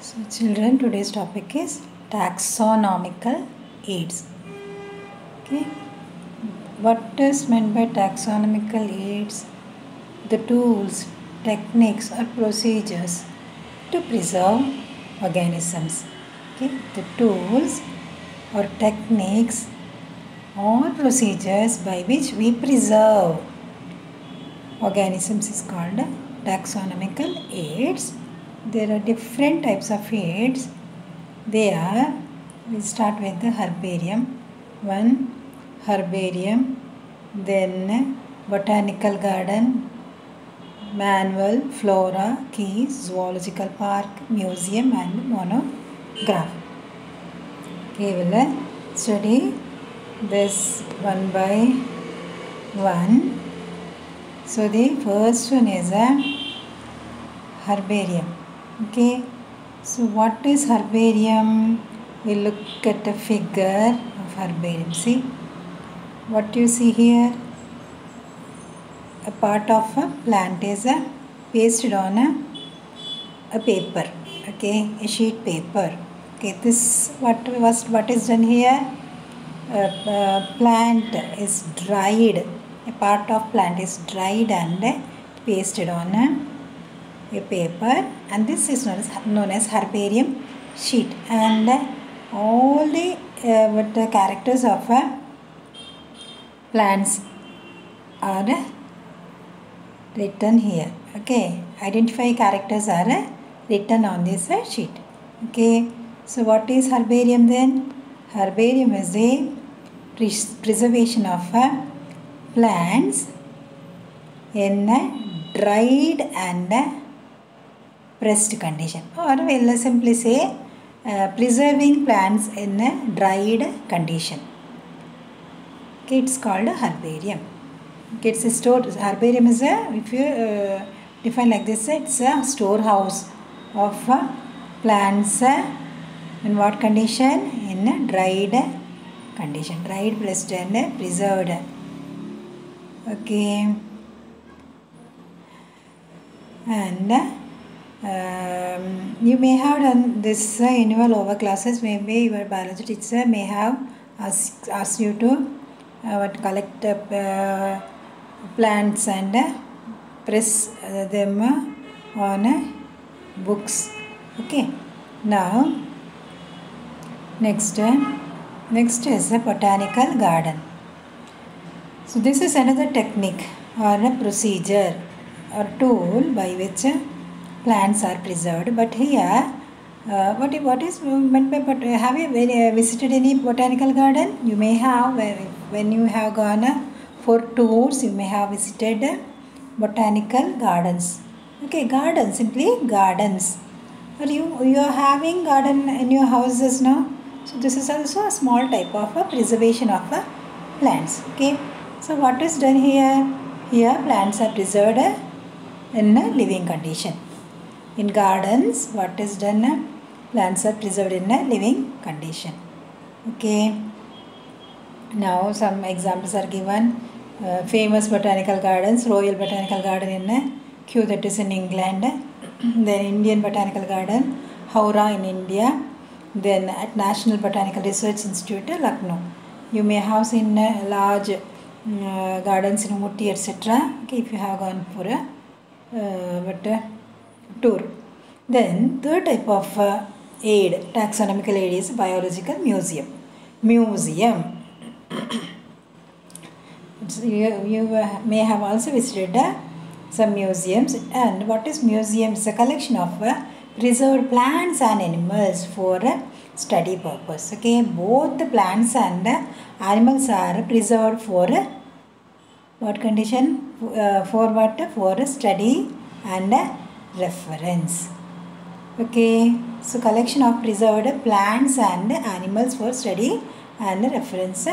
So children, today's topic is taxonomical aids. Okay, what is meant by taxonomical aids? The tools, techniques or procedures to preserve organisms. Okay, the tools or techniques or procedures by which we preserve organisms is called taxonomical aids. There are different types of aids. We start with the herbarium. One, herbarium, then botanical garden, manual, flora, keys, zoological park, museum and monograph. Okay, we'll study this one by one. So the first one is a herbarium. Okay, so what is herbarium? We look at a figure of herbarium. See what you see here. A part of a plant is pasted on a paper. Okay, a sheet paper. Okay, this what is done here? Plant is dried. A part of plant is dried and pasted on a paper, and this is known as herbarium sheet, and all the characters of plants are written here. Okay, identify characters are written on this sheet. Okay, so what is herbarium then? Herbarium is the preservation of plants in a dried and pressed condition, or we'll simply say preserving plants in a dried condition. Okay, it's called a herbarium. Okay, it's a herbarium is a, if you define like this, it's a storehouse of plants in what condition? In a dried condition, dried, pressed and preserved. Okay, and you may have done this in your lower classes. Maybe your biology teacher may have asked you to collect plants and press them on books. Okay, now next is a botanical garden. So this is another technique or a procedure or tool by which plants are preserved. But here, what is meant by have you visited any botanical garden? You may have, when you have gone for tours, you may have visited botanical gardens. Okay, gardens, simply gardens. But you are having garden in your houses now. So this is also a small type of a preservation of plants. Okay. So what is done here? Here plants are preserved in a living condition. In gardens, what is done? Plants are preserved in a living condition. Okay. Now some examples are given. Famous botanical gardens, Royal Botanical Garden in Kew, that is in England. Then Indian Botanical Garden, Howrah in India. Then at National Botanical Research Institute, Lucknow. You may have seen large gardens in Ooty, etc. Okay, if you have gone for a tour. Then third type of aid, taxonomical aid, is biological museum. Museum. You may have also visited some museums. And what is museum? It's a collection of preserved plants and animals for study purpose. Okay, both the plants and animals are preserved for what condition? For what? For study and reference. Okay, so collection of preserved plants and animals for study and reference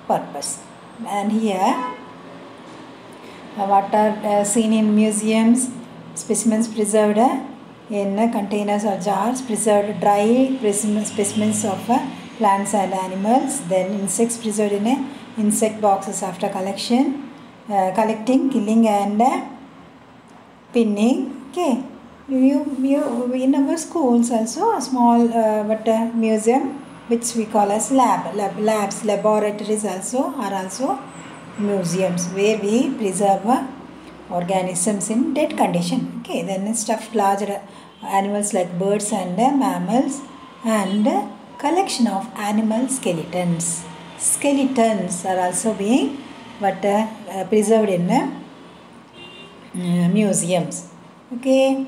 purpose. And here what are seen in museums? Specimens preserved in containers or jars, preserved dry specimens of plants and animals, then insects preserved in insect boxes after collecting, killing and pinning. Okay, in our schools also a small museum which we call as labs, laboratories also are also museums where we preserve organisms in dead condition. Okay, then stuffed larger animals like birds and mammals, and collection of animal skeletons. Skeletons are also being preserved in museums. Okay,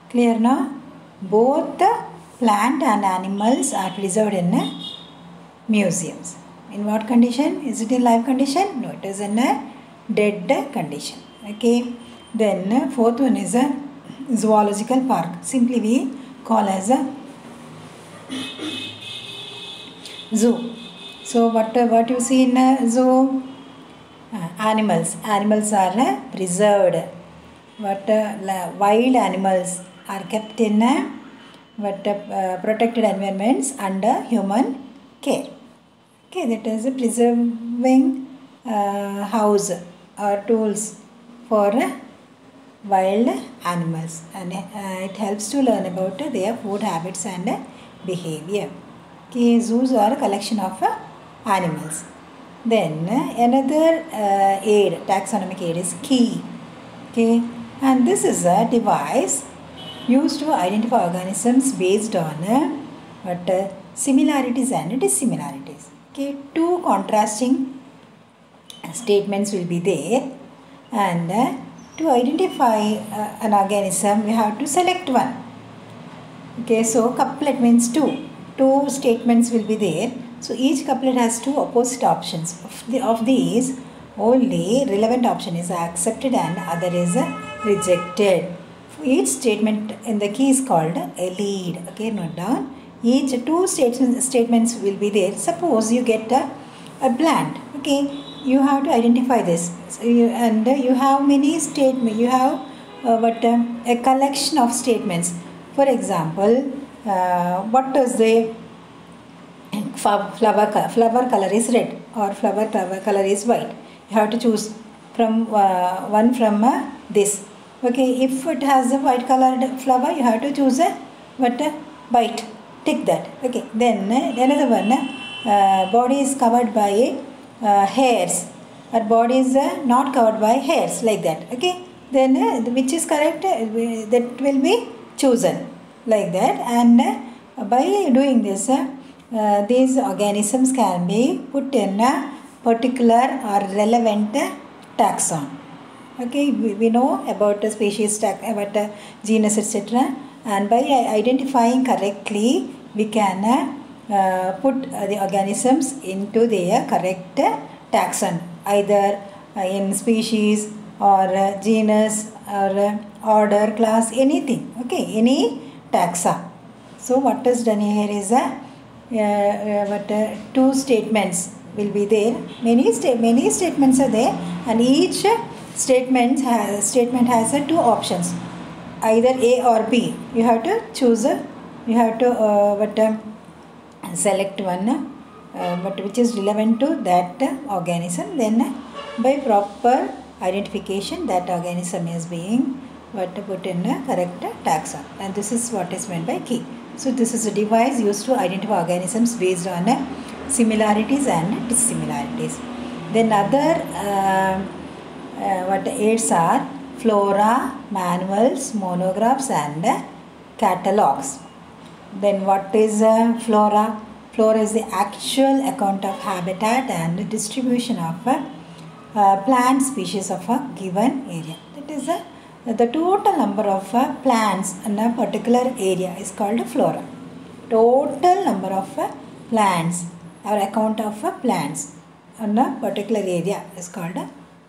clear now? Both the plant and animals are preserved in museums. In what condition? Is it in live condition? No, it is in a dead condition. Okay. Then fourth one is a zoological park. Simply we call as a zoo. So what you see in a zoo? Animals. Animals are preserved. Wild animals are kept in protected environments under human care. Okay, that is a preserving house or tools for wild animals, and it helps to learn about their food habits and behavior. Okay, zoos are a collection of animals. Then another aid, taxonomic aid, is key. Okay, and this is a device used to identify organisms based on similarities and dissimilarities. Okay, two contrasting statements will be there, and to identify an organism we have to select one. Okay, so couplet means two statements will be there. So each couplet has two opposite options. Of these, only relevant option is accepted and other is rejected. Each statement in the key is called a lead. Okay, note down. Each two statements will be there. Suppose you get a plant. Okay, you have to identify this. So you have many statements. You have a collection of statements. For example, what does the flower color is red or flower color is white? You have to choose from one from this. Okay, if it has a white colored flower, you have to choose a white. Tick that. Okay, then another one, body is covered by hairs, or body is not covered by hairs, like that. Okay, then which is correct, that will be chosen like that, and by doing this, these organisms can be put in a particular or relevant taxon. Okay, we know about the species, about the genus, etc. And by identifying correctly, we can put the organisms into their correct taxon, either in species or genus or order, class, anything. Okay, any taxa. So what is done here is two statements will be there. Many statements are there, and each statement has two options, either A or B. You have to choose. You have to select one, which is relevant to that organism. Then by proper identification, that organism is being put in a correct taxon, and this is what is meant by key. So this is a device used to identify organisms based on similarities and dissimilarities. Then other aids are flora, manuals, monographs, and catalogs. Then what is flora? Flora is the actual account of habitat and distribution of plant species of a given area. That is the total number of plants in a particular area is called flora. Total number of plants or account of plants in a particular area is called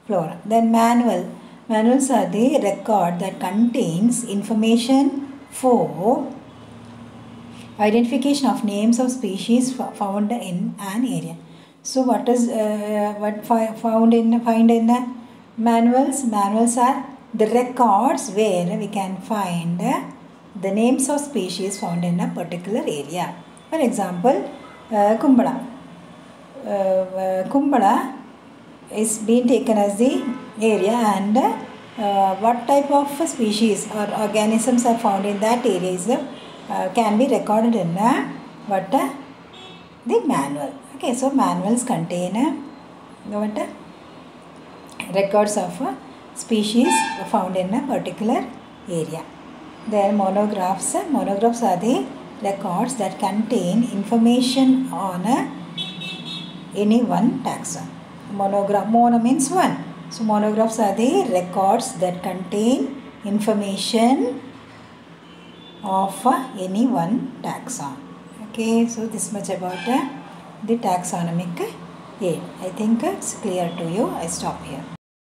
flora. Then manuals are the record that contains information for identification of names of species found in an area. So what is find in manuals? Manuals are the records where we can find the names of species found in a particular area. For example, Kumbala. Kumbala is being taken as the area, and what type of species or organisms are found in that area is can be recorded in the manual. Okay, so manuals contain records of species found in a particular area. Then monographs are the records that contain information on any one taxon. Mono means one. So monographs are the records that contain information of any one taxon. Okay, so this much about the taxonomic aid. I think it's clear to you. I stop here.